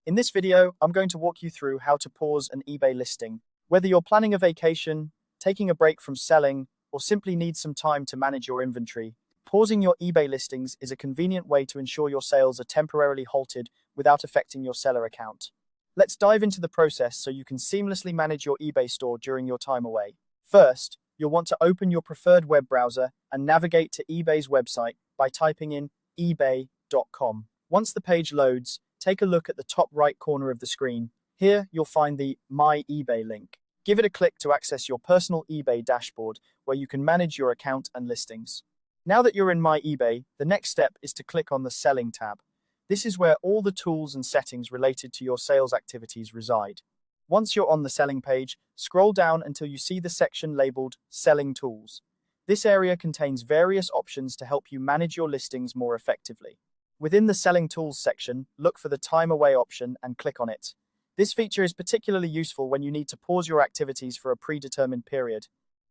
In this video, I'm going to walk you through how to pause an eBay listing. Whether you're planning a vacation, taking a break from selling, or simply need some time to manage your inventory, pausing your eBay listings is a convenient way to ensure your sales are temporarily halted without affecting your seller account. Let's dive into the process so you can seamlessly manage your eBay store during your time away. First, you'll want to open your preferred web browser and navigate to eBay's website by typing in ebay.com. Once the page loads, take a look at the top right corner of the screen. Here, you'll find the My eBay link. Give it a click to access your personal eBay dashboard, where you can manage your account and listings. Now that you're in My eBay, the next step is to click on the Selling tab. This is where all the tools and settings related to your sales activities reside. Once you're on the Selling page, scroll down until you see the section labeled Selling Tools. This area contains various options to help you manage your listings more effectively. Within the Selling Tools section, look for the Time Away option and click on it. This feature is particularly useful when you need to pause your activities for a predetermined period.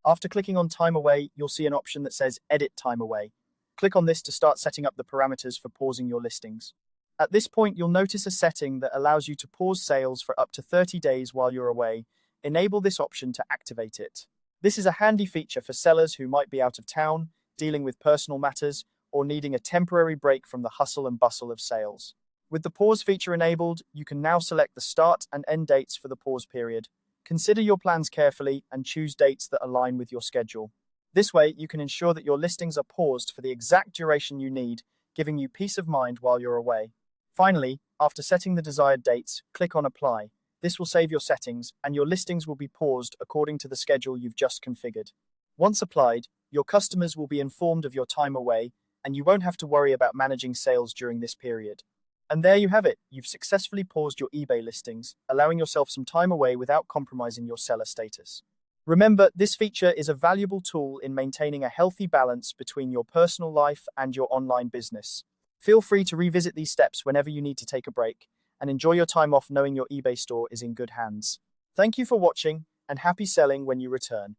After clicking on Time Away, you'll see an option that says Edit Time Away. Click on this to start setting up the parameters for pausing your listings. At this point, you'll notice a setting that allows you to pause sales for up to 30 days while you're away. Enable this option to activate it. This is a handy feature for sellers who might be out of town, dealing with personal matters, or needing a temporary break from the hustle and bustle of sales. With the pause feature enabled, you can now select the start and end dates for the pause period. Consider your plans carefully and choose dates that align with your schedule. This way, you can ensure that your listings are paused for the exact duration you need, giving you peace of mind while you're away. Finally, after setting the desired dates, click on Apply. This will save your settings, and your listings will be paused according to the schedule you've just configured. Once applied, your customers will be informed of your time away, and you won't have to worry about managing sales during this period. And there you have it. You've successfully paused your eBay listings, allowing yourself some time away without compromising your seller status. Remember, this feature is a valuable tool in maintaining a healthy balance between your personal life and your online business. Feel free to revisit these steps whenever you need to take a break, and enjoy your time off knowing your eBay store is in good hands. Thank you for watching, and happy selling when you return.